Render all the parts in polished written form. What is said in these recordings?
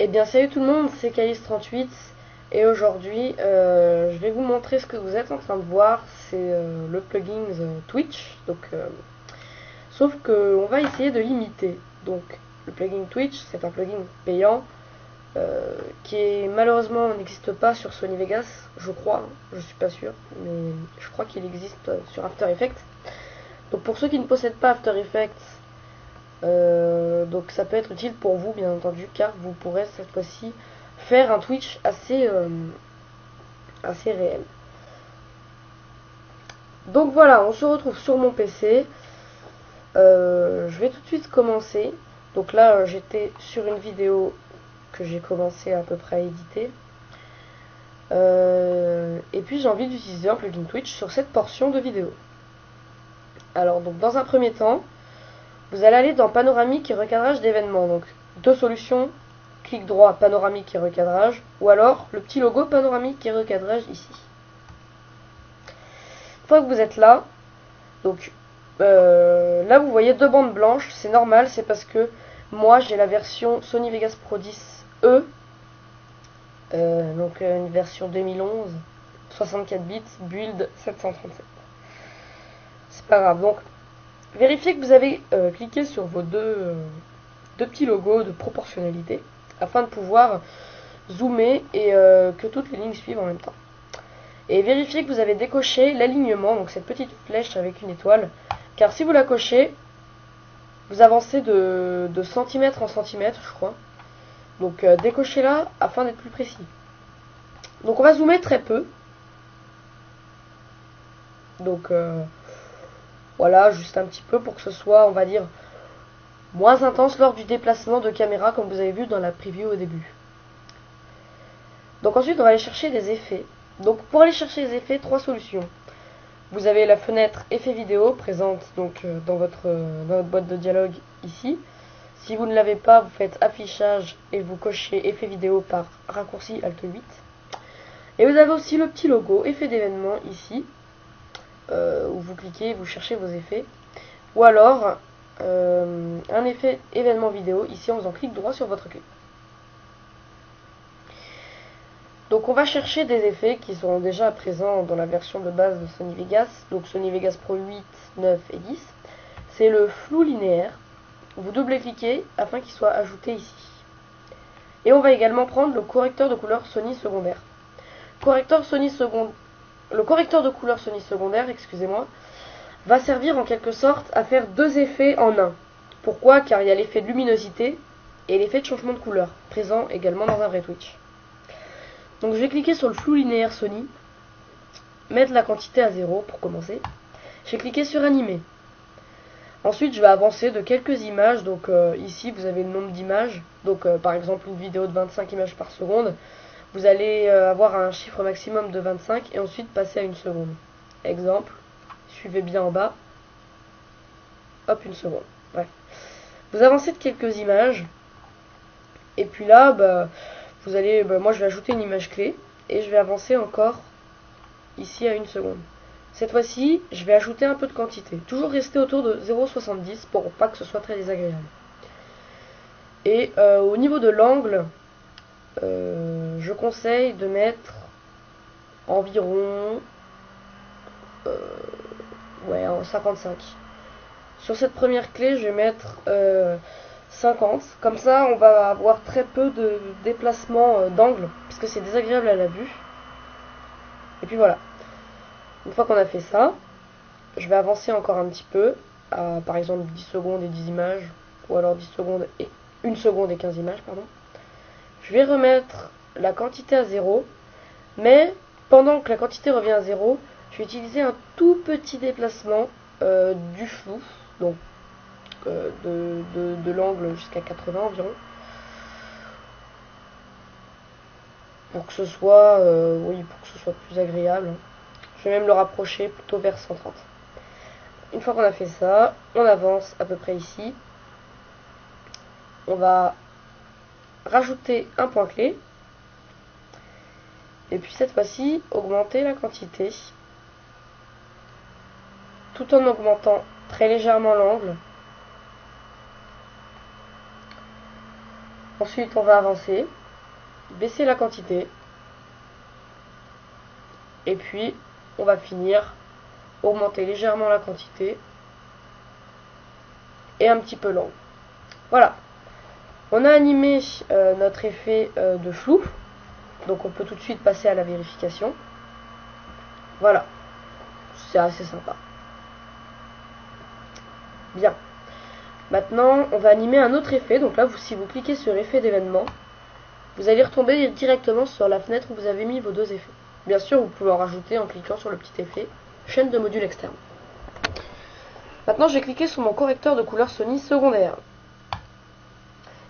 Eh bien salut tout le monde, c'est Calice38 et aujourd'hui je vais vous montrer ce que vous êtes en train de voir, c'est le plugin Twitch, sauf qu'on va essayer de l'imiter. Donc le plugin Twitch c'est un plugin payant qui malheureusement n'existe pas sur Sony Vegas, je crois, je suis pas sûr, mais je crois qu'il existe sur After Effects. Donc pour ceux qui ne possèdent pas After Effects, donc ça peut être utile pour vous bien entendu, car vous pourrez cette fois-ci faire un Twitch assez réel. Donc voilà, on se retrouve sur mon PC. Je vais tout de suite commencer. Donc là j'étais sur une vidéo que j'ai commencé à peu près à éditer. Et puis j'ai envie d'utiliser un plugin Twitch sur cette portion de vidéo. Alors donc dans un premier temps, vous allez aller dans panoramique et recadrage d'événements. Donc deux solutions, clic droit panoramique et recadrage, ou alors le petit logo panoramique et recadrage ici. Une fois que vous êtes là, donc là vous voyez deux bandes blanches, c'est normal, c'est parce que moi j'ai la version Sony Vegas Pro 10e, donc une version 2011, 64 bits, build 737. C'est pas grave, donc vérifiez que vous avez cliqué sur vos deux petits logos de proportionnalité afin de pouvoir zoomer et que toutes les lignes suivent en même temps. Et vérifiez que vous avez décoché l'alignement, donc cette petite flèche avec une étoile, car si vous la cochez, vous avancez de centimètre en centimètre, je crois. Donc décochez-la afin d'être plus précis. Donc on va zoomer très peu. Donc voilà, juste un petit peu pour que ce soit, on va dire, moins intense lors du déplacement de caméra, comme vous avez vu dans la preview au début. Donc ensuite, on va aller chercher des effets. Donc pour aller chercher les effets, trois solutions. Vous avez la fenêtre effet vidéo présente donc dans votre boîte de dialogue ici. Si vous ne l'avez pas, vous faites affichage et vous cochez effet vidéo par raccourci Alt 8. Et vous avez aussi le petit logo effet d'événement ici, où vous cliquez et vous cherchez vos effets. Ou alors un effet événement vidéo ici en faisant clic droit sur votre clé. Donc on va chercher des effets qui sont déjà présents dans la version de base de Sony Vegas, donc Sony Vegas Pro 8, 9 et 10. C'est le flou linéaire. Vous double-cliquez afin qu'il soit ajouté ici. Et on va également prendre le correcteur de couleur Sony secondaire. Le correcteur de couleur Sony secondaire, excusez-moi, va servir en quelque sorte à faire deux effets en un. Pourquoi? Car il y a l'effet de luminosité et l'effet de changement de couleur, présent également dans un vrai Twitch. Donc je vais cliquer sur le flou linéaire Sony, mettre la quantité à 0 pour commencer. Je vais cliquer sur animer. Ensuite je vais avancer de quelques images, donc ici vous avez le nombre d'images, donc par exemple une vidéo de 25 images par seconde, vous allez avoir un chiffre maximum de 25 et ensuite passer à une seconde. Exemple, suivez bien en bas, hop, une seconde, bref. Vous avancez de quelques images, et puis là, vous allez, moi je vais ajouter une image clé et je vais avancer encore ici à une seconde. Cette fois-ci, je vais ajouter un peu de quantité. Toujours rester autour de 0,70 pour pas que ce soit très désagréable. Et au niveau de l'angle, je conseille de mettre environ en 55. Sur cette première clé, je vais mettre 50. Comme ça, on va avoir très peu de déplacement d'angle, puisque c'est désagréable à la vue. Et puis voilà. Une fois qu'on a fait ça, je vais avancer encore un petit peu, à par exemple 10 secondes et 10 images, ou alors 10 secondes et 1 seconde et 15 images, pardon. Je vais remettre la quantité à 0, mais pendant que la quantité revient à 0, je vais utiliser un tout petit déplacement du flou, donc de l'angle jusqu'à 80 environ, pour que ce soit plus agréable. Je vais même le rapprocher plutôt vers 130. Une fois qu'on a fait ça, on avance à peu près ici. On va rajouter un point clé. Et puis cette fois-ci, augmenter la quantité. Tout en augmentant très légèrement l'angle. Ensuite, on va avancer, baisser la quantité, et puis on va finir, augmenter légèrement la quantité, et un petit peu l'angle. Voilà, on a animé notre effet de flou, donc on peut tout de suite passer à la vérification. Voilà, c'est assez sympa. Bien. Maintenant, on va animer un autre effet. Donc là, si vous cliquez sur effet d'événement, vous allez retomber directement sur la fenêtre où vous avez mis vos deux effets. Bien sûr, vous pouvez en rajouter en cliquant sur le petit effet chaîne de modules externes. Maintenant, j'ai cliqué sur mon correcteur de couleur Sony secondaire.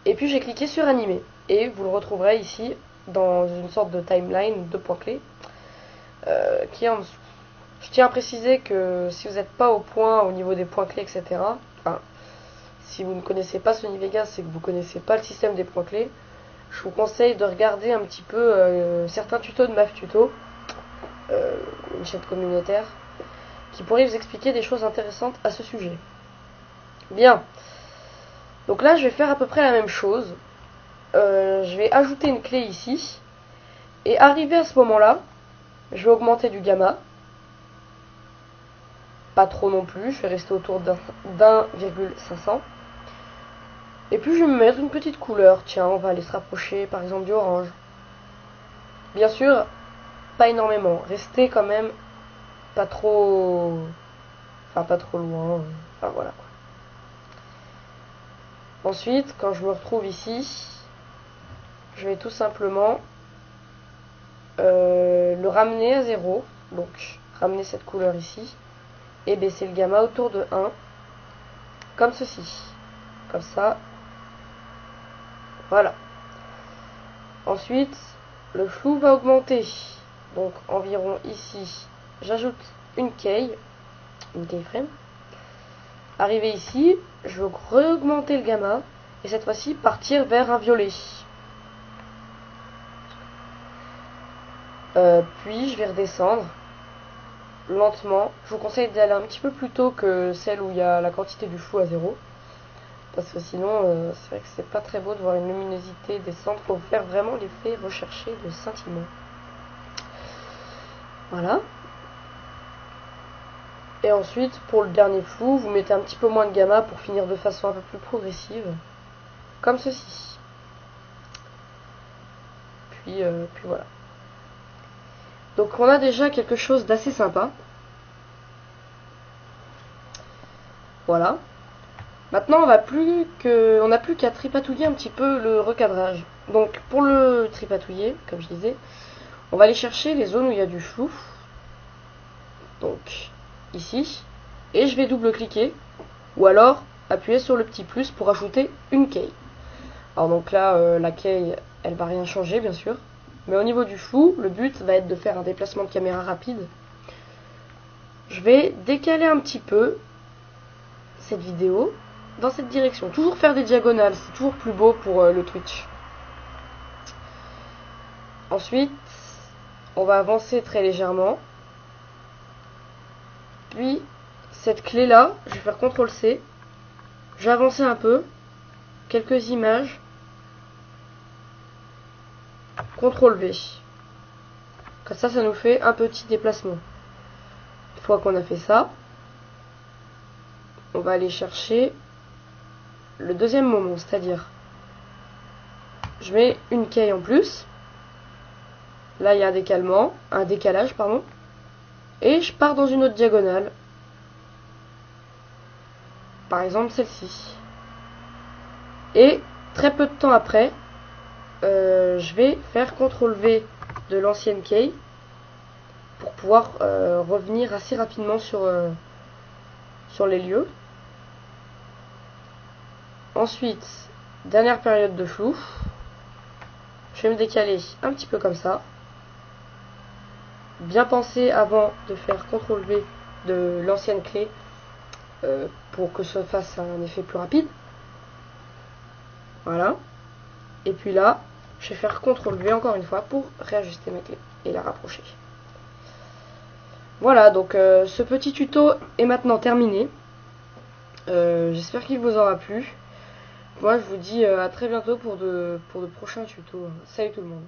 Et puis, j'ai cliqué sur animer. Et vous le retrouverez ici dans une sorte de timeline de points clés qui est en dessous. Je tiens à préciser que si vous n'êtes pas au point au niveau des points clés, etc., enfin, si vous ne connaissez pas Sony Vegas et que vous ne connaissez pas le système des points clés, je vous conseille de regarder un petit peu certains tutos de MAF Tuto, une chaîne communautaire, qui pourrait vous expliquer des choses intéressantes à ce sujet. Bien. Donc là, je vais faire à peu près la même chose. Je vais ajouter une clé ici. Et arrivé à ce moment-là, je vais augmenter du gamma. Pas trop non plus, je vais rester autour d'1,500. Et puis je vais me mettre une petite couleur. Tiens, on va aller se rapprocher par exemple du orange. Bien sûr, pas énormément. Restez quand même pas trop... Enfin, pas trop loin. Enfin, voilà quoi. Ensuite, quand je me retrouve ici, je vais tout simplement le ramener à 0. Donc, ramener cette couleur ici. Et baisser le gamma autour de 1. Comme ceci. Comme ça. Voilà. Ensuite, le flou va augmenter. Donc, environ ici, j'ajoute une keyframe. Arrivé ici, je vais re-augmenter le gamma. Et cette fois-ci, partir vers un violet. Puis, je vais redescendre lentement. Je vous conseille d'aller un petit peu plus tôt que celle où il y a la quantité du flou à 0. Parce que sinon, c'est vrai que c'est pas très beau de voir une luminosité descendre. Il faut faire vraiment l'effet recherché de scintillement. Voilà. Et ensuite, pour le dernier flou, vous mettez un petit peu moins de gamma pour finir de façon un peu plus progressive. Comme ceci. Puis voilà. Donc on a déjà quelque chose d'assez sympa. Voilà. Maintenant on n'a plus qu'à tripatouiller un petit peu le recadrage. Donc pour le tripatouiller, comme je disais, on va aller chercher les zones où il y a du flou. Donc ici. Et je vais double-cliquer. Ou alors appuyer sur le petit plus pour ajouter une key. Alors donc là, la key, elle va rien changer bien sûr. Mais au niveau du flou, le but va être de faire un déplacement de caméra rapide. Je vais décaler un petit peu cette vidéo dans cette direction. Toujours faire des diagonales, c'est toujours plus beau pour le Twitch. Ensuite, on va avancer très légèrement. Puis, cette clé-là, je vais faire CTRL-C. Je vais avancer un peu. Quelques images. CTRL-V. Comme ça, ça nous fait un petit déplacement. Une fois qu'on a fait ça, on va aller chercher le deuxième moment, c'est-à-dire je mets une key en plus. Là, il y a un décalage, pardon. Et je pars dans une autre diagonale. Par exemple, celle-ci. Et très peu de temps après, je vais faire CTRL-V de l'ancienne key pour pouvoir revenir assez rapidement sur les lieux. Ensuite, dernière période de flou. Je vais me décaler un petit peu comme ça. Bien penser avant de faire CTRL-V de l'ancienne clé pour que ça fasse un effet plus rapide. Voilà. Et puis là, je vais faire CTRL-V encore une fois pour réajuster ma clé et la rapprocher. Voilà, donc ce petit tuto est maintenant terminé. J'espère qu'il vous aura plu. Moi, je vous dis à très bientôt pour de prochains tutos. Salut tout le monde.